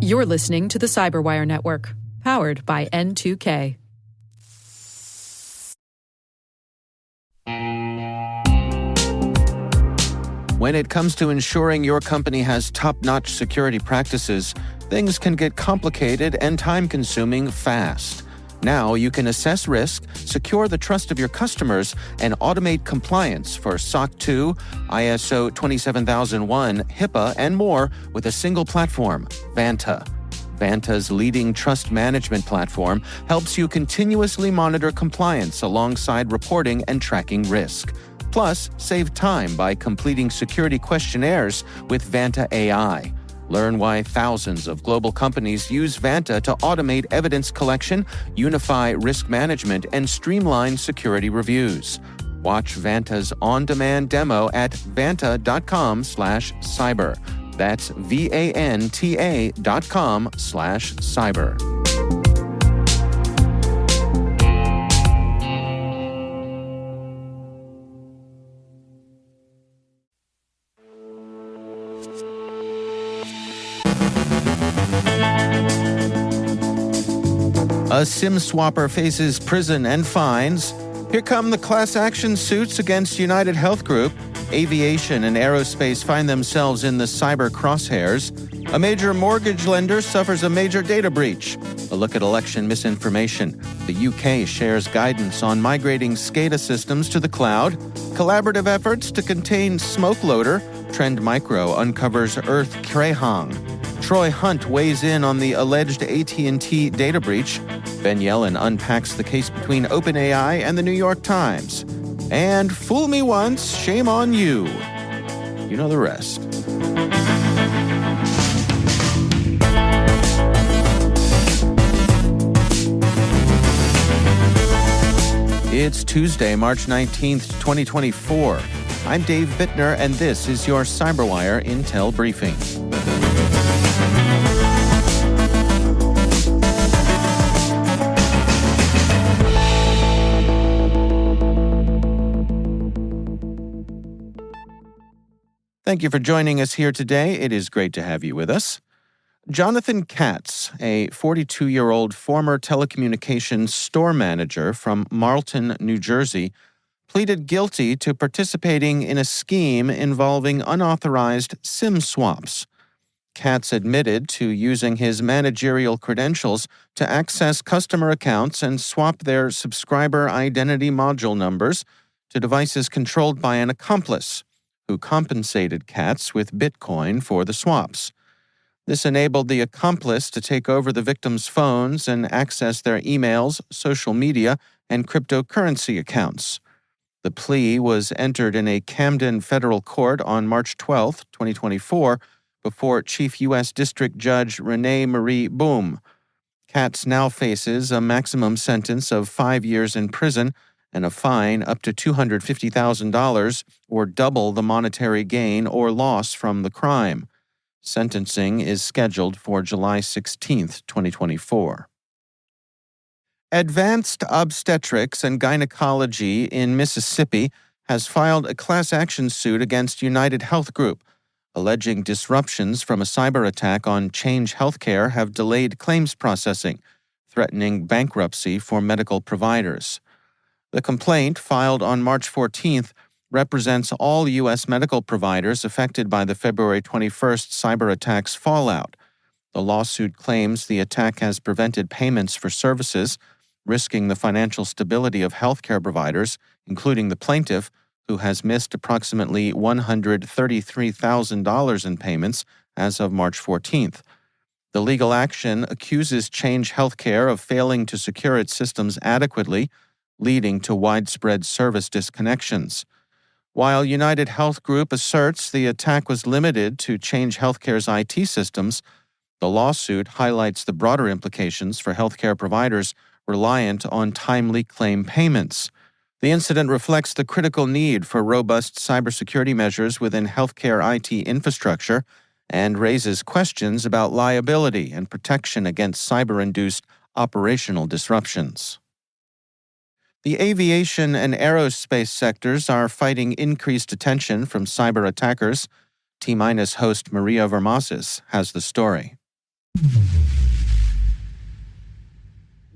You're listening to the CyberWire Network, powered by N2K. When it comes to ensuring your company has top-notch security practices, things can get complicated and time-consuming fast. Now you can assess risk, secure the trust of your customers, and automate compliance for SOC 2, ISO 27001, HIPAA, and more with a single platform, Vanta. Vanta's leading trust management platform helps you continuously monitor compliance alongside reporting and tracking risk. Plus, save time by completing security questionnaires with Vanta AI. Learn why thousands of global companies use Vanta to automate evidence collection, unify risk management, and streamline security reviews. Watch Vanta's on-demand demo at vanta.com/cyber. That's VANTA.com/cyber. A SIM swapper faces prison and fines. Here come the class action suits against UnitedHealth Group. Aviation and Aerospace find themselves in the cyber crosshairs. A major mortgage lender suffers a major data breach. A look at election misinformation. The UK shares guidance on migrating SCADA systems to the cloud. Collaborative efforts to contain smoke loader. Trend Micro uncovers Earth Krahang. Troy Hunt weighs in on the alleged AT&T data breach. Ben Yelin unpacks the case between OpenAI and the New York Times. And fool me once, shame on you. You know the rest. It's Tuesday, March 19th, 2024. I'm Dave Bittner, and this is your CyberWire Intel Briefing. Thank you for joining us here today. It is great to have you with us. Jonathan Katz, a 42-year-old former telecommunications store manager from Marlton, New Jersey, pleaded guilty to participating in a scheme involving unauthorized SIM swaps. Katz admitted to using his managerial credentials to access customer accounts and swap their subscriber identity module numbers to devices controlled by an accomplice, who compensated Katz with Bitcoin for the swaps. This enabled the accomplice to take over the victims' phones and access their emails, social media, and cryptocurrency accounts. The plea was entered in a Camden federal court on March 12, 2024, before Chief U.S. District Judge Renee Marie Boom. Katz now faces a maximum sentence of 5 years in prison and a fine up to $250,000 or double the monetary gain or loss from the crime. Sentencing is scheduled for July 16, 2024. Advanced Obstetrics and Gynecology in Mississippi has filed a class action suit against UnitedHealth Group, alleging disruptions from a cyber attack on Change Healthcare have delayed claims processing, threatening bankruptcy for medical providers. The complaint, filed on March 14th, represents all U.S. medical providers affected by the February 21st cyber attack's fallout. The lawsuit claims the attack has prevented payments for services, risking the financial stability of healthcare providers, including the plaintiff, who has missed approximately $133,000 in payments as of March 14th. The legal action accuses Change Healthcare of failing to secure its systems adequately, leading to widespread service disconnections. While UnitedHealth Group asserts the attack was limited to Change Healthcare's IT systems, the lawsuit highlights the broader implications for healthcare providers reliant on timely claim payments. The incident reflects the critical need for robust cybersecurity measures within healthcare IT infrastructure and raises questions about liability and protection against cyber-induced operational disruptions. The aviation and aerospace sectors are fighting increased attention from cyber attackers. T-Minus host Maria Vermasis has the story.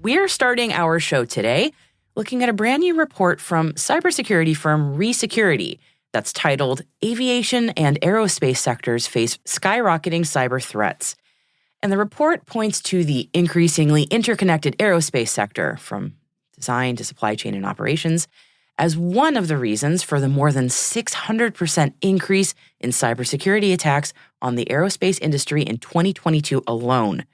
We're starting our show today looking at a brand new report from cybersecurity firm Resecurity that's titled Aviation and Aerospace Sectors Face Skyrocketing Cyber Threats. And the report points to the increasingly interconnected aerospace sector, from design to supply chain and operations, as one of the reasons for the more than 600% increase in cybersecurity attacks on the aerospace industry in 2022 alone.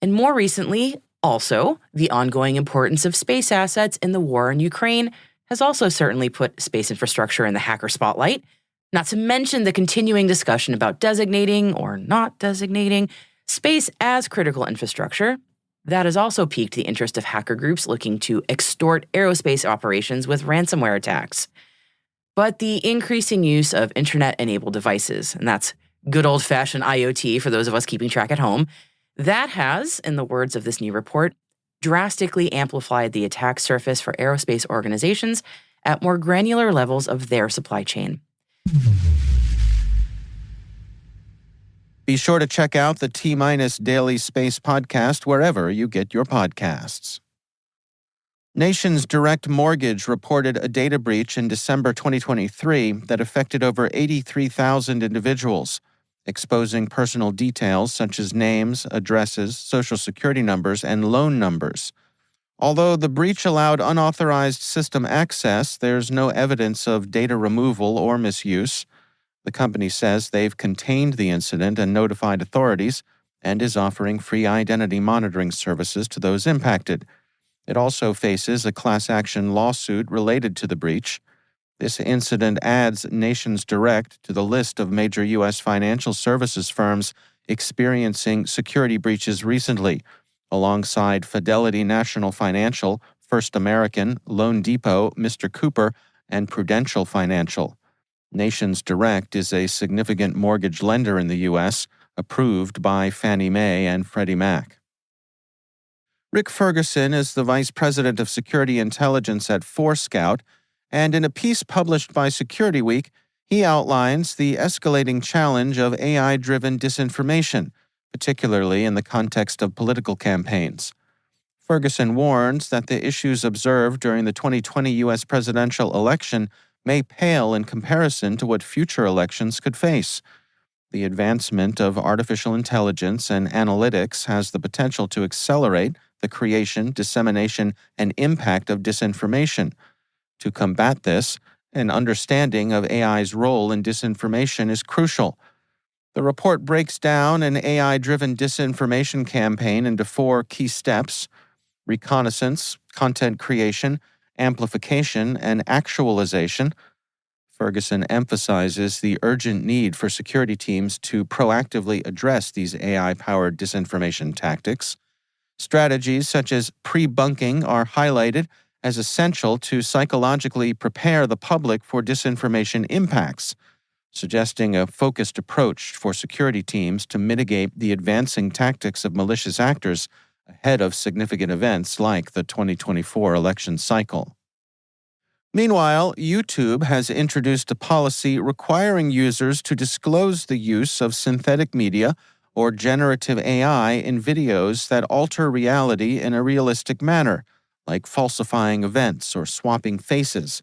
And more recently, also, the ongoing importance of space assets in the war in Ukraine has also certainly put space infrastructure in the hacker spotlight, not to mention the continuing discussion about designating or not designating space as critical infrastructure. That has also piqued the interest of hacker groups looking to extort aerospace operations with ransomware attacks. But the increasing use of internet-enabled devices, and that's good old-fashioned IoT for those of us keeping track at home, that has, in the words of this new report, drastically amplified the attack surface for aerospace organizations at more granular levels of their supply chain. Be sure to check out the T-Minus Daily Space podcast wherever you get your podcasts. Nations Direct Mortgage reported a data breach in December 2023 that affected over 83,000 individuals, exposing personal details such as names, addresses, social security numbers, and loan numbers. Although the breach allowed unauthorized system access, there's no evidence of data removal or misuse. The company says they've contained the incident and notified authorities and is offering free identity monitoring services to those impacted. It also faces a class action lawsuit related to the breach. This incident adds Nations Direct to the list of major U.S. financial services firms experiencing security breaches recently, alongside Fidelity National Financial, First American, Loan Depot, Mr. Cooper, and Prudential Financial. Nations Direct is a significant mortgage lender in the U.S., approved by Fannie Mae and Freddie Mac. Rick Ferguson is the Vice President of Security Intelligence at Forescout, and in a piece published by Security Week, he outlines the escalating challenge of AI-driven disinformation, particularly in the context of political campaigns. Ferguson warns that the issues observed during the 2020 U.S. presidential election may pale in comparison to what future elections could face. The advancement of artificial intelligence and analytics has the potential to accelerate the creation, dissemination, and impact of disinformation. To combat this, an understanding of AI's role in disinformation is crucial. The report breaks down an AI-driven disinformation campaign into 4 key steps: reconnaissance, content creation, amplification, and actualization. Ferguson emphasizes the urgent need for security teams to proactively address these AI-powered disinformation tactics. Strategies such as pre-bunking are highlighted as essential to psychologically prepare the public for disinformation impacts, suggesting a focused approach for security teams to mitigate the advancing tactics of malicious actors ahead of significant events like the 2024 election cycle. Meanwhile, YouTube has introduced a policy requiring users to disclose the use of synthetic media or generative AI in videos that alter reality in a realistic manner, like falsifying events or swapping faces.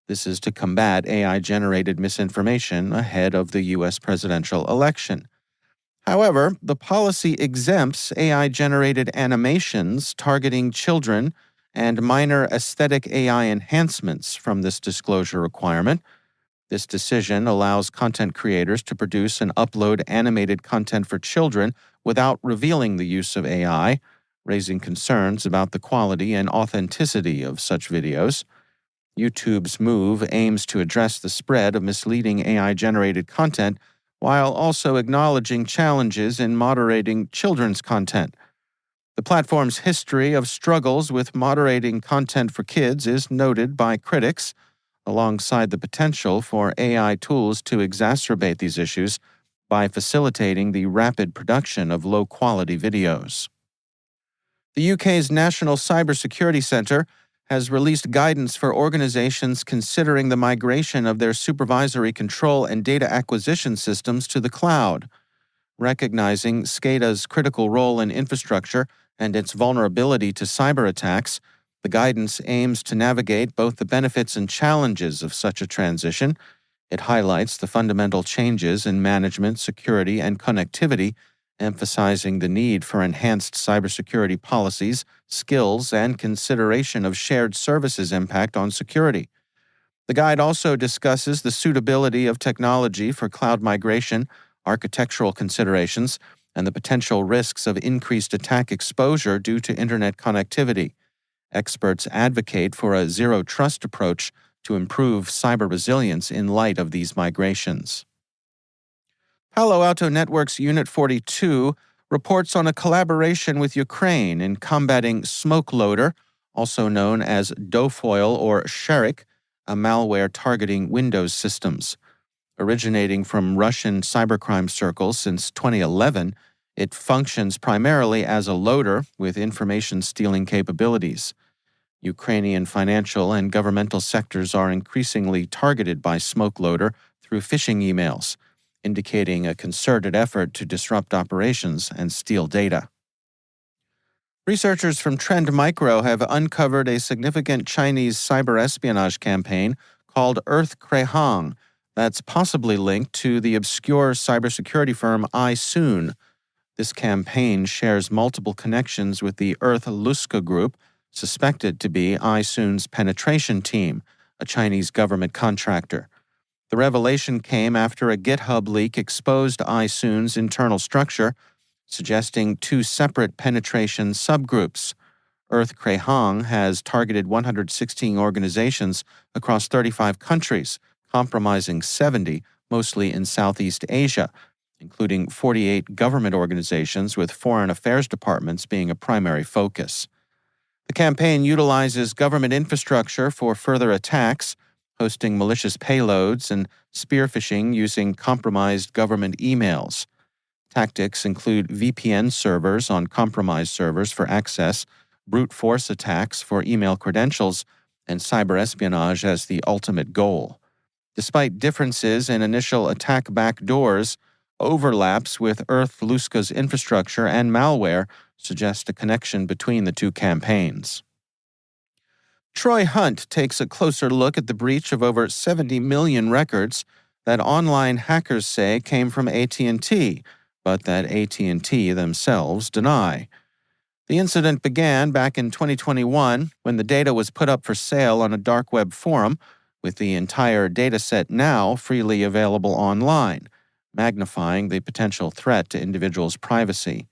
This is to combat AI-generated misinformation ahead of the U.S. presidential election. However, the policy exempts AI-generated animations targeting children and minor aesthetic AI enhancements from this disclosure requirement. This decision allows content creators to produce and upload animated content for children without revealing the use of AI, raising concerns about the quality and authenticity of such videos. YouTube's move aims to address the spread of misleading AI-generated content while also acknowledging challenges in moderating children's content. The platform's history of struggles with moderating content for kids is noted by critics, alongside the potential for AI tools to exacerbate these issues by facilitating the rapid production of low-quality videos. The UK's National Cybersecurity Centre has released guidance for organizations considering the migration of their supervisory control and data acquisition systems to the cloud. Recognizing SCADA's critical role in infrastructure and its vulnerability to cyber attacks, the guidance aims to navigate both the benefits and challenges of such a transition. It highlights the fundamental changes in management, security, and connectivity, emphasizing the need for enhanced cybersecurity policies, skills, and consideration of shared services' impact on security. The guide also discusses the suitability of technology for cloud migration, architectural considerations, and the potential risks of increased attack exposure due to internet connectivity. Experts advocate for a zero-trust approach to improve cyber resilience in light of these migrations. Palo Alto Networks Unit 42 reports on a collaboration with Ukraine in combating smoke loader, also known as Doughfoil or Sherik, a malware targeting Windows systems. Originating from Russian cybercrime circles since 2011, it functions primarily as a loader with information-stealing capabilities. Ukrainian financial and governmental sectors are increasingly targeted by smoke loader through phishing emails, indicating a concerted effort to disrupt operations and steal data. Researchers from Trend Micro have uncovered a significant Chinese cyber espionage campaign called Earth Krahang that's possibly linked to the obscure cybersecurity firm iSoon. This campaign shares multiple connections with the Earth Group, suspected to be iSoon's penetration team, a Chinese government contractor. The revelation came after a GitHub leak exposed iSoon's internal structure, suggesting two separate penetration subgroups. Earth Krahang has targeted 116 organizations across 35 countries, compromising 70, mostly in Southeast Asia, including 48 government organizations with foreign affairs departments being a primary focus. The campaign utilizes government infrastructure for further attacks, hosting malicious payloads and spearphishing using compromised government emails. Tactics include VPN servers on compromised servers for access, brute force attacks for email credentials, and cyber espionage as the ultimate goal. Despite differences in initial attack backdoors, overlaps with Earth Luska's infrastructure and malware suggest a connection between the two campaigns. Troy Hunt takes a closer look at the breach of over 70 million records that online hackers say came from AT&T, but that AT&T themselves deny. The incident began back in 2021 when the data was put up for sale on a dark web forum, with the entire dataset now freely available online, magnifying the potential threat to individuals' privacy.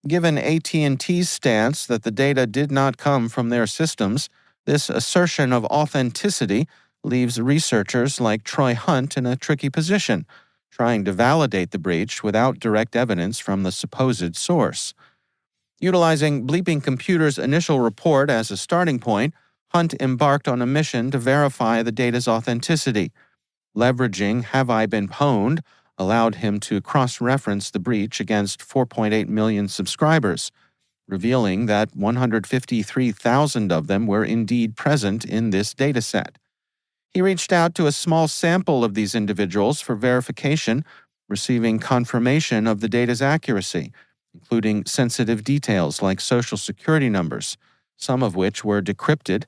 Given AT&T's stance that the data did not come from their systems, this assertion of authenticity leaves researchers like Troy Hunt in a tricky position, trying to validate the breach without direct evidence from the supposed source. Utilizing Bleeping Computer's initial report as a starting point, Hunt embarked on a mission to verify the data's authenticity. Leveraging Have I Been Pwned allowed him to cross-reference the breach against 4.8 million subscribers, revealing that 153,000 of them were indeed present in this dataset. He reached out to a small sample of these individuals for verification, receiving confirmation of the data's accuracy, including sensitive details like social security numbers, some of which were decrypted,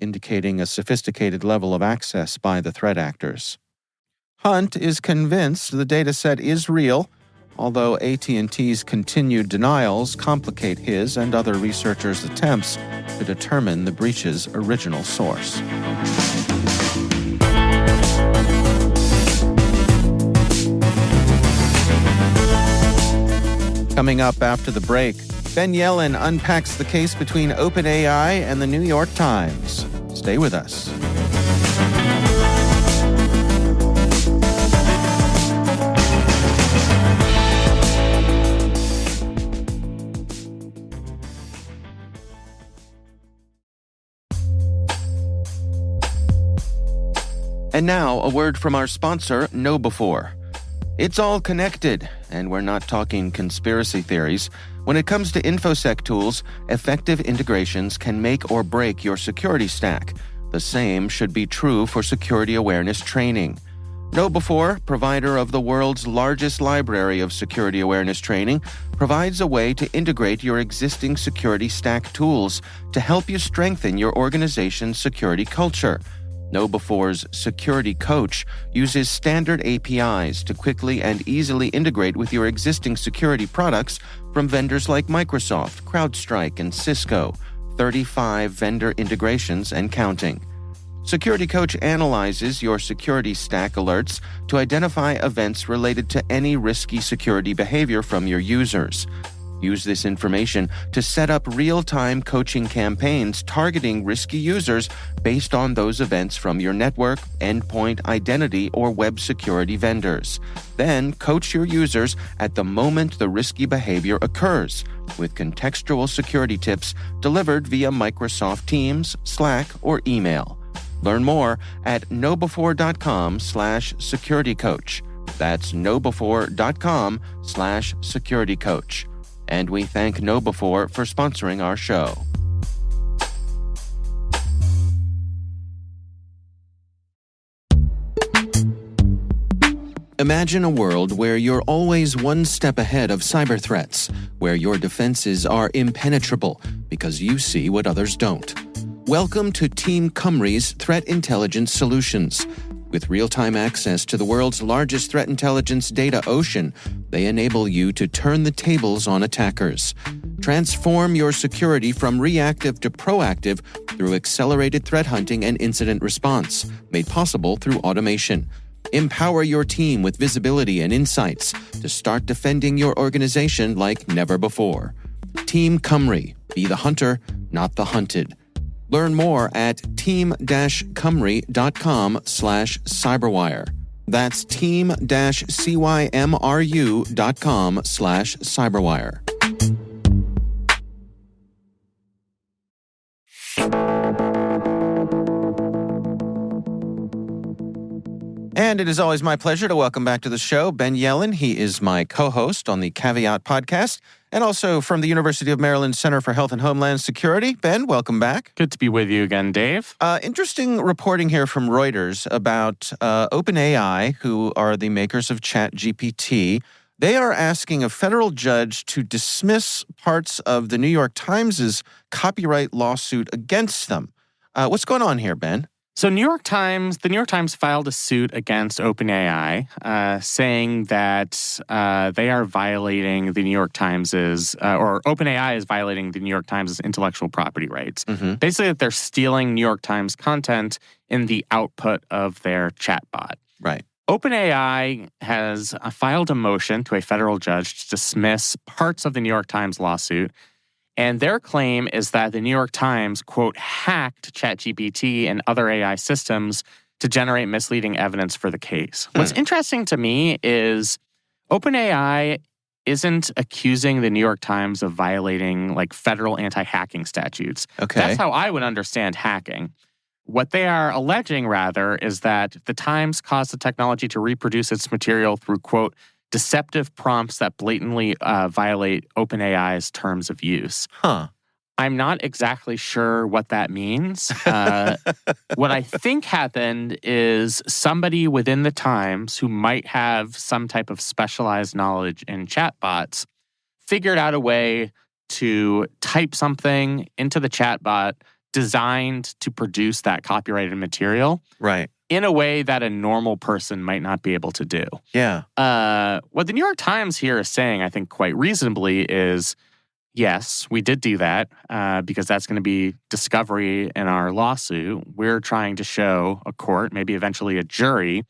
indicating a sophisticated level of access by the threat actors. Hunt is convinced the dataset is real, although AT&T's continued denials complicate his and other researchers' attempts to determine the breach's original source. Coming up after the break, Ben Yelin unpacks the case between OpenAI and the New York Times. Stay with us. And now, a word from our sponsor, KnowBe4. It's all connected, and we're not talking conspiracy theories. When it comes to InfoSec tools, effective integrations can make or break your security stack. The same should be true for security awareness training. KnowBe4, provider of the world's largest library of security awareness training, provides a way to integrate your existing security stack tools to help you strengthen your organization's security culture. KnowBe4's Security Coach uses standard APIs to quickly and easily integrate with your existing security products from vendors like Microsoft, CrowdStrike, and Cisco, 35 vendor integrations and counting. Security Coach analyzes your security stack alerts to identify events related to any risky security behavior from your users. Use this information to set up real-time coaching campaigns targeting risky users based on those events from your network, endpoint, identity, or web security vendors. Then coach your users at the moment the risky behavior occurs, with contextual security tips delivered via Microsoft Teams, Slack, or email. Learn more at knowbe4.com/securitycoach. That's knowbe4.com/securitycoach. And we thank KnowBe4 for sponsoring our show. Imagine a world where you're always one step ahead of cyber threats, where your defenses are impenetrable because you see what others don't. Welcome to Team Cymru's Threat Intelligence Solutions. With real-time access to the world's largest threat intelligence data ocean, they enable you to turn the tables on attackers. Transform your security from reactive to proactive through accelerated threat hunting and incident response, made possible through automation. Empower your team with visibility and insights to start defending your organization like never before. Team Cymru. Be the hunter, not the hunted. Learn more at team-cymru.com/cyberwire. That's team-cymru.com/cyberwire. And it is always my pleasure to welcome back to the show Ben Yelin. He is my co-host on the Caveat podcast and also from the University of Maryland Center for Health and Homeland Security. Ben, welcome back. Good to be with you again, Dave. Interesting reporting here from Reuters about OpenAI, who are the makers of ChatGPT. They are asking a federal judge to dismiss parts of the New York Times' copyright lawsuit against them. What's going on here, Ben? So the New York Times filed a suit against OpenAI, saying that they are violating the New York Times's, or OpenAI is violating the New York Times's intellectual property rights. Mm-hmm. Basically, that they're stealing New York Times content in the output of their chatbot. Right. OpenAI has filed a motion to a federal judge to dismiss parts of the New York Times lawsuit. And their claim is that the New York Times, quote, hacked ChatGPT and other AI systems to generate misleading evidence for the case. What's interesting to me is OpenAI isn't accusing the New York Times of violating like federal anti-hacking statutes. Okay. That's how I would understand hacking. What they are alleging, rather, is that the Times caused the technology to reproduce its material through, quote, deceptive prompts that blatantly violate OpenAI's terms of use. Huh. I'm not exactly sure what that means. What I think happened is somebody within the Times who might have some type of specialized knowledge in chatbots figured out a way to type something into the chatbot designed to produce that copyrighted material. Right. In a way that a normal person might not be able to do. Yeah. What the New York Times here is saying, I think quite reasonably, is yes, we did do that because that's going to be discovery in our lawsuit. We're trying to show a court, maybe eventually a jury,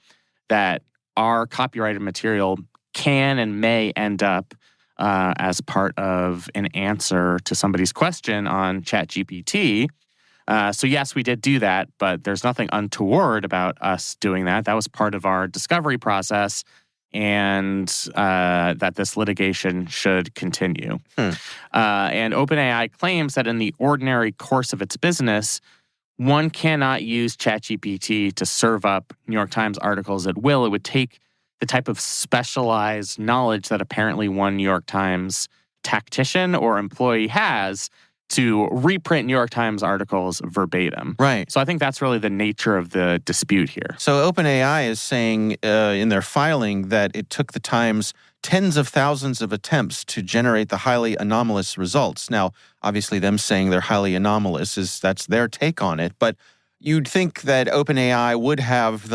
that our copyrighted material can and may end up as part of an answer to somebody's question on ChatGPT. So yes, we did do that, but there's nothing untoward about us doing that. That was part of our discovery process, and that this litigation should continue. And OpenAI claims that in the ordinary course of its business, one cannot use ChatGPT to serve up New York Times articles at will. It would take the type of specialized knowledge that apparently one New York Times tactician or employee has to reprint New York Times articles verbatim. Right. So I think that's really the nature of the dispute here. So OpenAI is saying in their filing that it took the Times tens of thousands of attempts to generate the highly anomalous results. Now, obviously them saying they're highly anomalous that's their take on it, but you'd think that OpenAI would have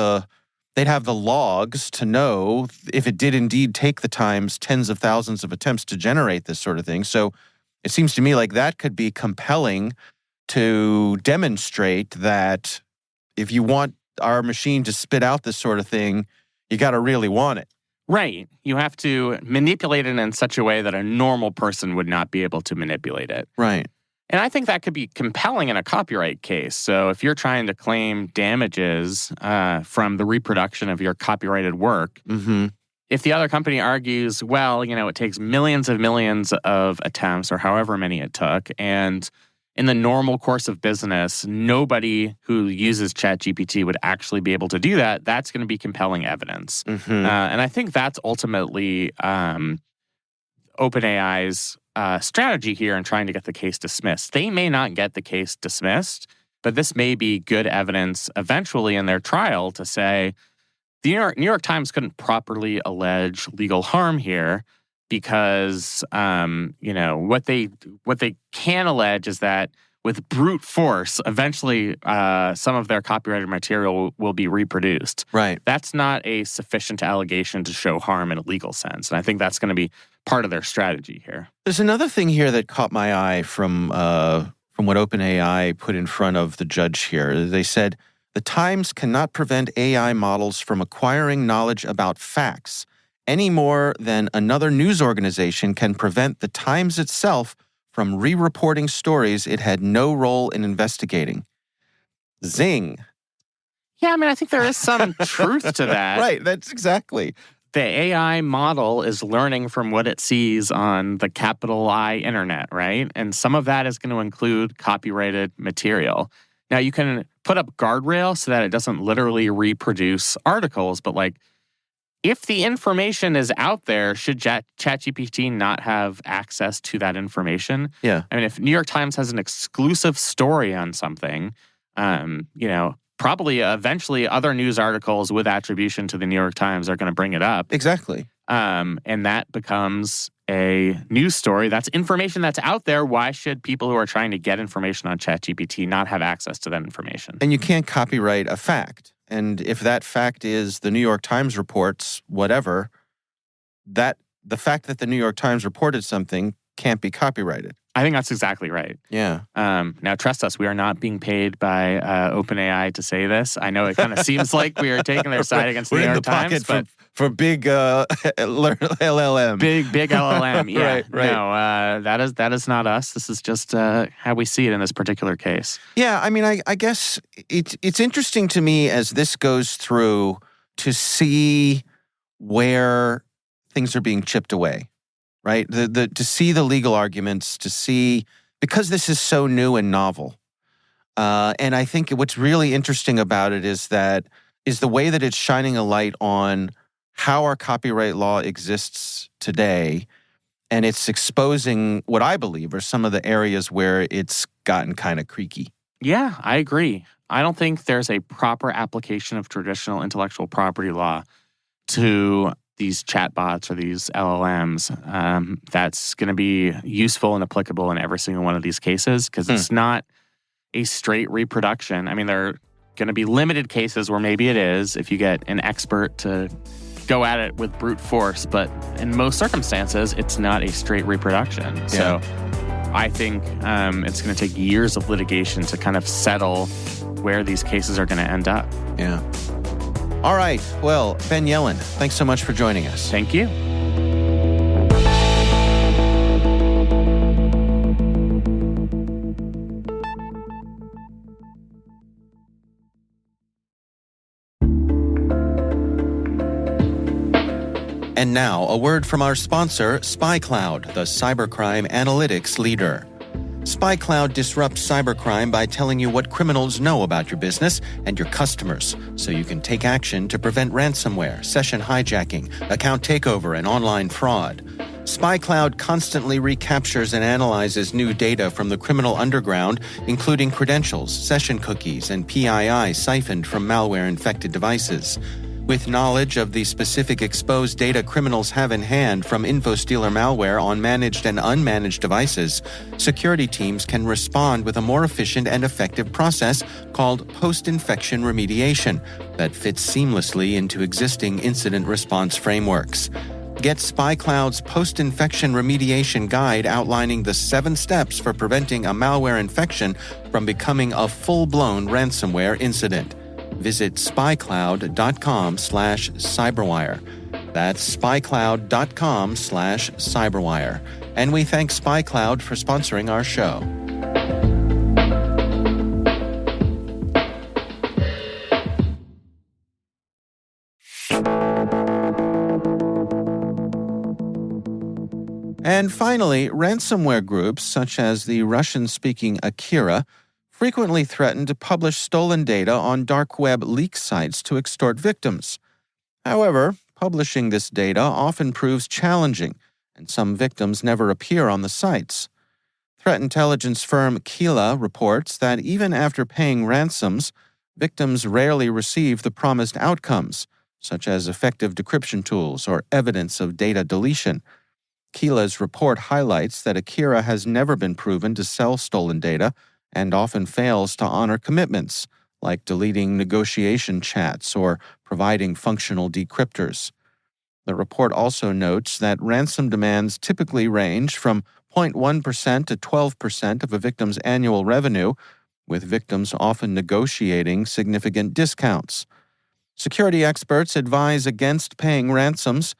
they'd have the logs to know if it did indeed take the Times tens of thousands of attempts to generate this sort of thing. So it seems to me like that could be compelling to demonstrate that if you want our machine to spit out this sort of thing, you got to really want it. Right. You have to manipulate it in such a way that a normal person would not be able to manipulate it. Right. And I think that could be compelling in a copyright case. So if you're trying to claim damages from the reproduction of your copyrighted work, if the other company argues, well, it takes millions of attempts or however many it took, and in the normal course of business, nobody who uses ChatGPT would actually be able to do that, that's going to be compelling evidence. And I think that's ultimately OpenAI's strategy here in trying to get the case dismissed. They may not get the case dismissed, but this may be good evidence eventually in their trial to say the New York Times couldn't properly allege legal harm here because, what they can allege is that with brute force, eventually some of their copyrighted material will be reproduced. Right. That's not a sufficient allegation to show harm in a legal sense. And I think that's going to be part of their strategy here. There's another thing here that caught my eye from what OpenAI put in front of the judge here. They said, the Times cannot prevent AI models from acquiring knowledge about facts any more than another news organization can prevent the Times itself from re-reporting stories it had no role in investigating. Zing. Yeah, I think there is some truth to that. Right, that's exactly. The AI model is learning from what it sees on the capital I internet, right? And some of that is going to include copyrighted material. Now, you can put up guardrails so that it doesn't literally reproduce articles, but if the information is out there, should ChatGPT not have access to that information? Yeah. If New York Times has an exclusive story on something, probably eventually other news articles with attribution to the New York Times are going to bring it up. Exactly. And that becomes a news story. That's information that's out there. Why should people who are trying to get information on ChatGPT not have access to that information? And you can't copyright a fact. And if that fact is the New York Times reports whatever, the fact that the New York Times reported something can't be copyrighted. I think that's exactly right. Yeah. Now, trust us, we are not being paid by OpenAI to say this. I know it kind of seems like we are taking their side against the New York Times, but for big LLM. Big LLM. Yeah. Right. No, that is not us. This is just how we see it in this particular case. Yeah, I guess it's interesting to me as this goes through to see where things are being chipped away. Right? To see the legal arguments, to see, because this is so new and novel. And I think what's really interesting about it is the way that it's shining a light on how our copyright law exists today. And it's exposing what I believe are some of the areas where it's gotten kind of creaky. Yeah, I agree. I don't think there's a proper application of traditional intellectual property law to these chatbots or these LLMs that's going to be useful and applicable in every single one of these cases because it's not a straight reproduction. There are going to be limited cases where maybe it is if you get an expert to go at it with brute force, but in most circumstances, it's not a straight reproduction. Yeah. So I think it's going to take years of litigation to kind of settle where these cases are going to end up. Yeah. All right. Well, Ben Yelin, thanks so much for joining us. Thank you. And now, a word from our sponsor, SpyCloud, the cybercrime analytics leader. SpyCloud disrupts cybercrime by telling you what criminals know about your business and your customers, so you can take action to prevent ransomware, session hijacking, account takeover, and online fraud. SpyCloud constantly recaptures and analyzes new data from the criminal underground, including credentials, session cookies, and PII siphoned from malware-infected devices. With knowledge of the specific exposed data criminals have in hand from InfoStealer malware on managed and unmanaged devices, security teams can respond with a more efficient and effective process called post-infection remediation that fits seamlessly into existing incident response frameworks. Get SpyCloud's post-infection remediation guide outlining the 7 steps for preventing a malware infection from becoming a full-blown ransomware incident. Visit spycloud.com/cyberwire. That's spycloud.com/cyberwire. And we thank SpyCloud for sponsoring our show. And finally, ransomware groups such as the Russian-speaking Akira frequently threaten to publish stolen data on dark web leak sites to extort victims. However, publishing this data often proves challenging, and some victims never appear on the sites. Threat intelligence firm Kila reports that even after paying ransoms, victims rarely receive the promised outcomes, such as effective decryption tools or evidence of data deletion. Kila's report highlights that Akira has never been proven to sell stolen data and often fails to honor commitments, like deleting negotiation chats or providing functional decryptors. The report also notes that ransom demands typically range from 0.1% to 12% of a victim's annual revenue, with victims often negotiating significant discounts. Security experts advise against paying ransoms,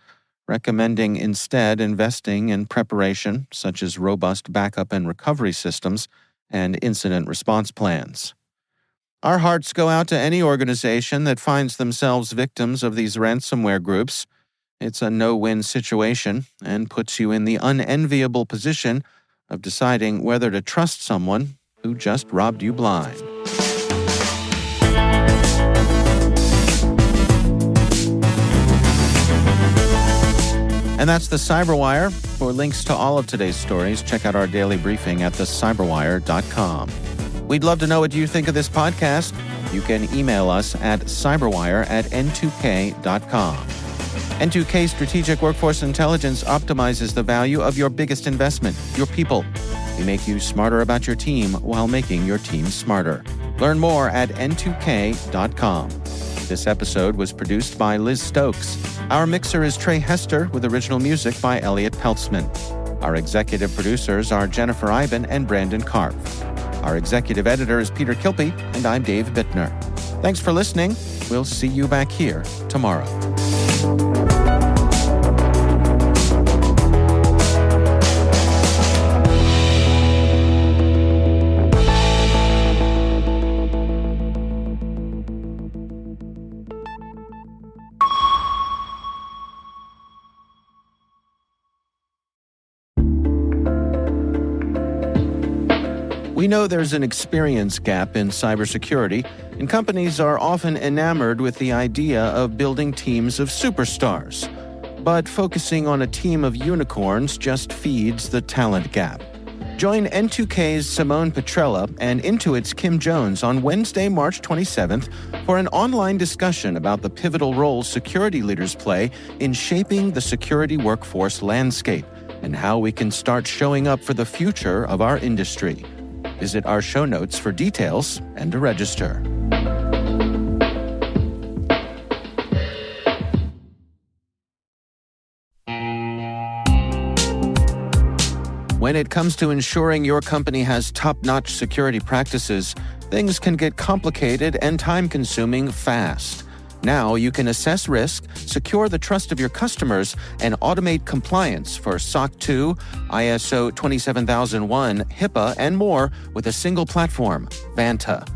recommending instead investing in preparation, such as robust backup and recovery systems and incident response plans. Our hearts go out to any organization that finds themselves victims of these ransomware groups. It's a no-win situation and puts you in the unenviable position of deciding whether to trust someone who just robbed you blind. And that's the CyberWire. For links to all of today's stories, check out our daily briefing at thecyberwire.com. We'd love to know what you think of this podcast. You can email us at cyberwire@n2k.com. N2K Strategic Workforce Intelligence optimizes the value of your biggest investment, your people. We make you smarter about your team while making your team smarter. Learn more at n2k.com. This episode was produced by Liz Stokes. Our mixer is Trey Hester with original music by Elliot Peltzman. Our executive producers are Jennifer Iben and Brandon Karpf. Our executive editor is Peter Kilpie, and I'm Dave Bittner. Thanks for listening. We'll see you back here tomorrow. We know there's an experience gap in cybersecurity, and companies are often enamored with the idea of building teams of superstars. But focusing on a team of unicorns just feeds the talent gap. Join N2K's Simone Petrella and Intuit's Kim Jones on Wednesday, March 27th for an online discussion about the pivotal role security leaders play in shaping the security workforce landscape and how we can start showing up for the future of our industry. Visit our show notes for details and to register. When it comes to ensuring your company has top-notch security practices, things can get complicated and time-consuming fast. Now you can assess risk, secure the trust of your customers, and automate compliance for SOC 2, ISO 27001, HIPAA, and more with a single platform, Vanta.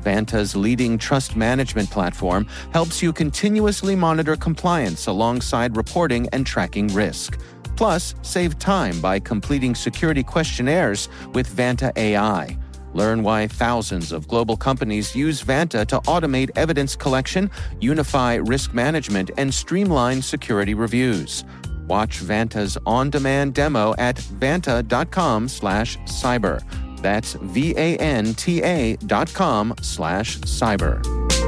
Vanta's leading trust management platform helps you continuously monitor compliance alongside reporting and tracking risk. Plus, save time by completing security questionnaires with Vanta AI. Learn why thousands of global companies use Vanta to automate evidence collection, unify risk management, and streamline security reviews. Watch Vanta's on-demand demo at vanta.com/cyber. That's VANTA.com/cyber.